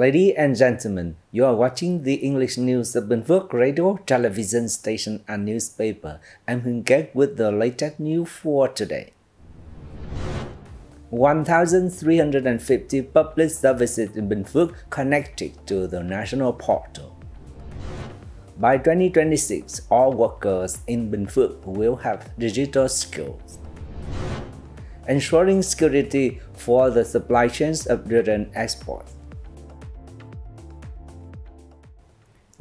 Ladies and gentlemen, you are watching the English news of Binh Phuoc radio, television station and newspaper. I'm Binh Phuoc with the latest news for today. 1,350 public services in Binh Phuoc connected to the national portal. By 2026, all workers in Binh Phuoc will have digital skills. Ensuring security for the supply chains of written exports.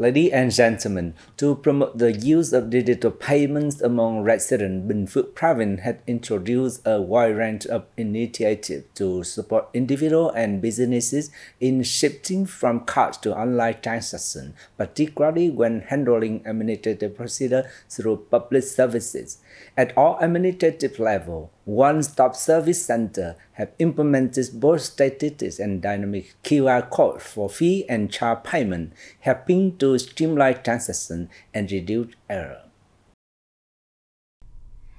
Ladies and gentlemen, to promote the use of digital payments among residents, Binh Phuoc province had introduced a wide range of initiatives to support individuals and businesses in shifting from cards to online transactions, particularly when handling administrative procedures through public services. At all administrative levels, one-stop service centers have implemented both statistics and dynamic QR codes for fee and charge payment, helping to streamline transactions and reduce error.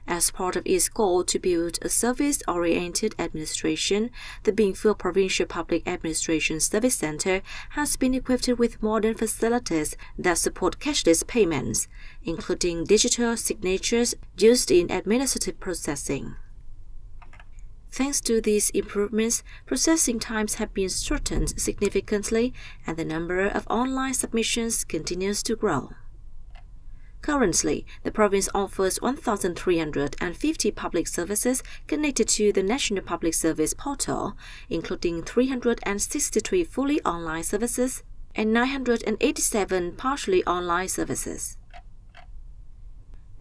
As part of its goal to build a service-oriented administration, the Binh Phuoc Provincial Public Administration Service Center has been equipped with modern facilities that support cashless payments, including digital signatures used in administrative processing. Thanks to these improvements, processing times have been shortened significantly and the number of online submissions continues to grow. Currently, the province offers 1,350 public services connected to the National Public Service Portal, including 363 fully online services and 987 partially online services.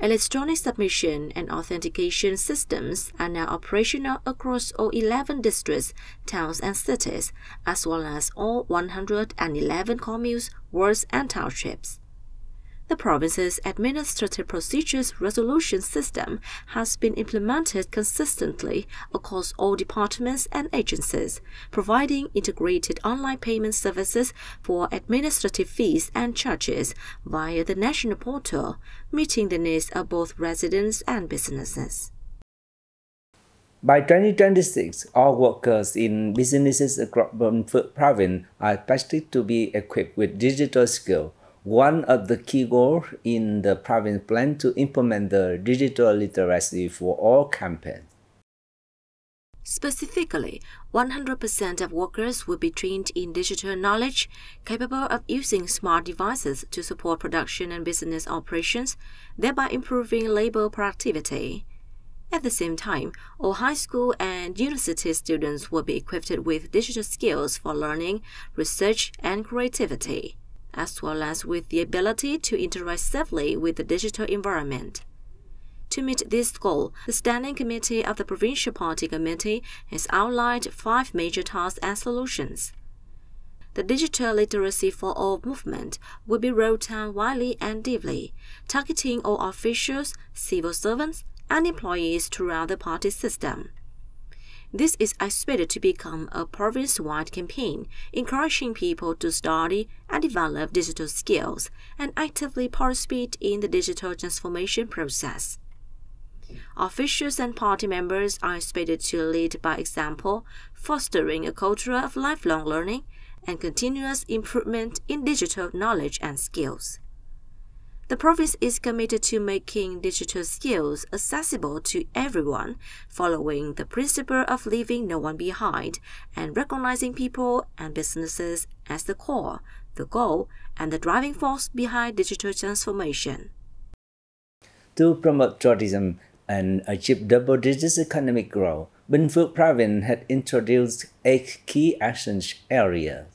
Electronic submission and authentication systems are now operational across all 11 districts, towns and cities, as well as all 111 communes, wards and townships. The province's Administrative Procedures Resolution System has been implemented consistently across all departments and agencies, providing integrated online payment services for administrative fees and charges via the national portal, meeting the needs of both residents and businesses. By 2026, all workers in businesses across Binh Phuoc province are expected to be equipped with digital skills. One of the key goals in the province plan to implement the digital literacy for all campaigns. Specifically, 100% of workers will be trained in digital knowledge, capable of using smart devices to support production and business operations, thereby improving labor productivity. At the same time, all high school and university students will be equipped with digital skills for learning, research, and creativity, as well as with the ability to interact safely with the digital environment. To meet this goal, the Standing Committee of the Provincial Party Committee has outlined 5 major tasks and solutions. The Digital Literacy for All movement will be rolled out widely and deeply, targeting all officials, civil servants, and employees throughout the party system. This is expected to become a province-wide campaign, encouraging people to study and develop digital skills and actively participate in the digital transformation process. Officials and party members are expected to lead by example, fostering a culture of lifelong learning and continuous improvement in digital knowledge and skills. The province is committed to making digital skills accessible to everyone, following the principle of leaving no one behind and recognizing people and businesses as the core, the goal, and the driving force behind digital transformation. To promote tourism and achieve double-digit economic growth, Binh Phuoc province had introduced 8 key action areas.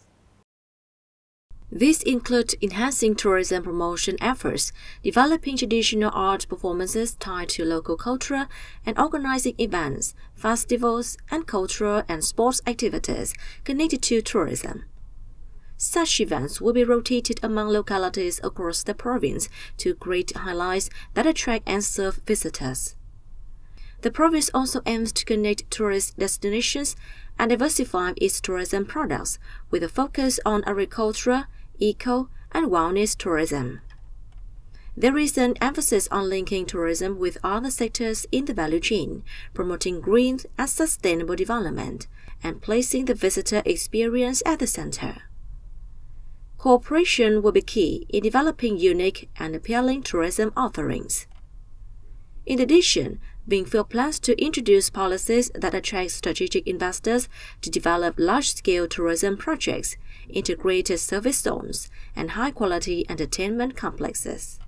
These include enhancing tourism promotion efforts, developing traditional art performances tied to local culture, and organizing events, festivals, and cultural and sports activities connected to tourism. Such events will be rotated among localities across the province to create highlights that attract and serve visitors. The province also aims to connect tourist destinations and diversify its tourism products with a focus on agriculture, eco, and wellness tourism. There is an emphasis on linking tourism with other sectors in the value chain, promoting green and sustainable development, and placing the visitor experience at the center. Cooperation will be key in developing unique and appealing tourism offerings. In addition, Binh Phuoc plans to introduce policies that attract strategic investors to develop large-scale tourism projects, integrated service zones, and high-quality entertainment complexes.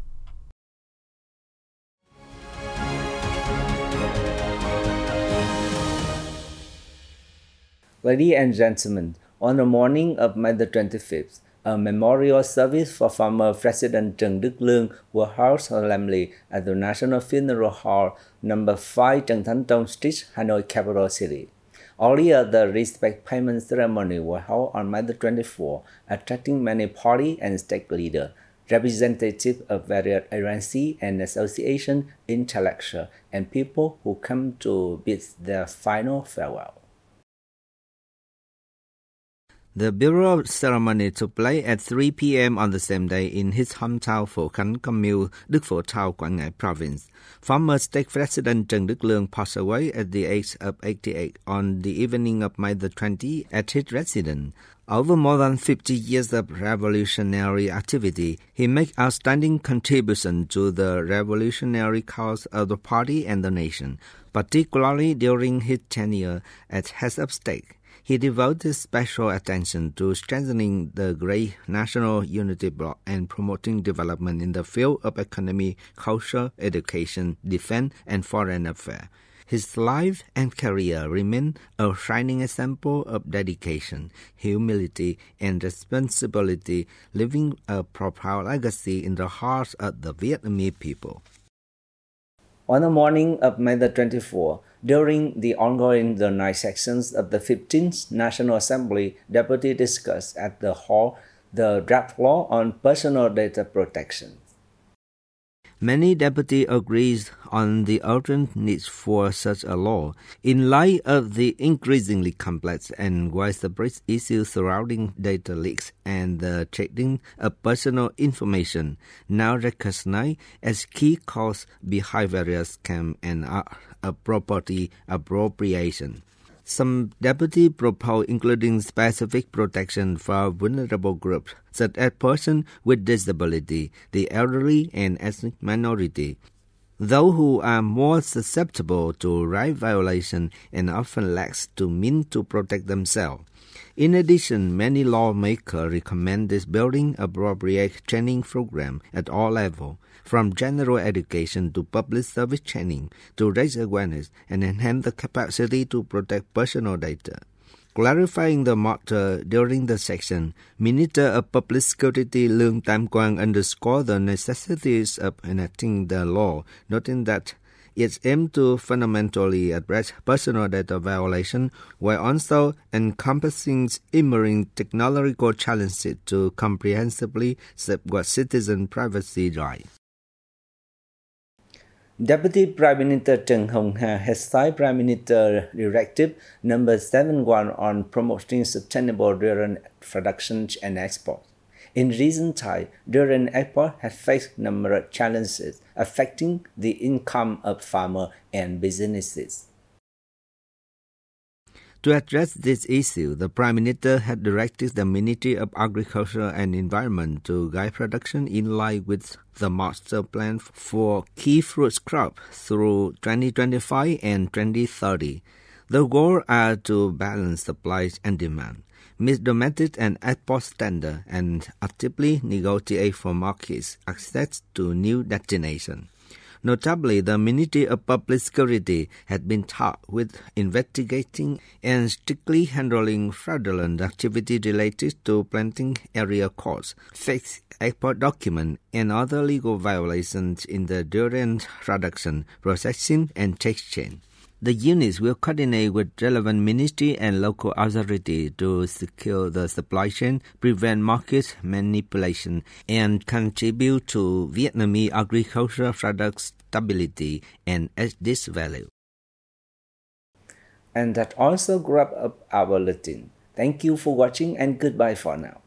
Ladies and gentlemen, on the morning of May the 25th, a memorial service for former President Trần Đức Lương was held solemnly at the National Funeral Hall, number 5 Trần Thánh Tông Street, Hanoi, capital city. Earlier, the respect payment ceremony was held on May the 24th, attracting many party and state leaders, representatives of various agencies and associations, intellectuals, and people who come to bid their final farewell. The burial ceremony took place at 3 p.m. on the same day in his hometown Phổ Khánh Commune, Đức Phổ Town, Quảng Ngãi Province. Former state president Trần Đức Lương passed away at the age of 88 on the evening of May the 20th at his residence. Over more than 50 years of revolutionary activity, he made outstanding contributions to the revolutionary cause of the party and the nation, particularly during his tenure as head of state. He devoted special attention to strengthening the great national unity bloc and promoting development in the field of economy, culture, education, defense, and foreign affairs. His life and career remain a shining example of dedication, humility, and responsibility, leaving a profound legacy in the hearts of the Vietnamese people. On the morning of May the 24th, during the ongoing the night sessions of the 15th National Assembly, deputies discussed at the hall the draft law on personal data protection. Many deputies agreed on the urgent need for such a law in light of the increasingly complex and widespread issues surrounding data leaks and the trading of personal information, now recognized as key cause behind various scams and property appropriation. Some deputies proposed including specific protection for vulnerable groups, such as persons with disability, the elderly, and ethnic minority, those who are more susceptible to right violation and often lack the means to protect themselves. In addition, many lawmakers recommend this building appropriate training program at all levels, from general education to public service training, to raise awareness and enhance the capacity to protect personal data. Clarifying the matter during the session, Minister of Public Security Lương Tam Quang underscored the necessities of enacting the law, noting that it aims to fundamentally address personal data violation while also encompassing emerging technological challenges to comprehensively safeguard citizen privacy rights. Deputy Prime Minister Trần Hồng Hà has signed Prime Minister Directive number 71 on promoting sustainable durian production and export. In recent time, durian export has faced numerous challenges affecting the income of farmers and businesses. To address this issue, the Prime Minister had directed the Ministry of Agriculture and Environment to guide production in line with the Master Plan for key fruit crops through 2025 and 2030. The goals are to balance supply and demand, meet domestic and export standards, and actively negotiate for markets access to new destinations. Notably, the Ministry of Public Security had been tasked with investigating and strictly handling fraudulent activity related to planting area codes, fake export documents, and other legal violations in the durian production, processing, and trade chain. The units will coordinate with relevant ministry and local authority to secure the supply chain, prevent market manipulation, and contribute to Vietnamese agricultural products stability and added value. And that also wraps up our bulletin. Thank you for watching and goodbye for now.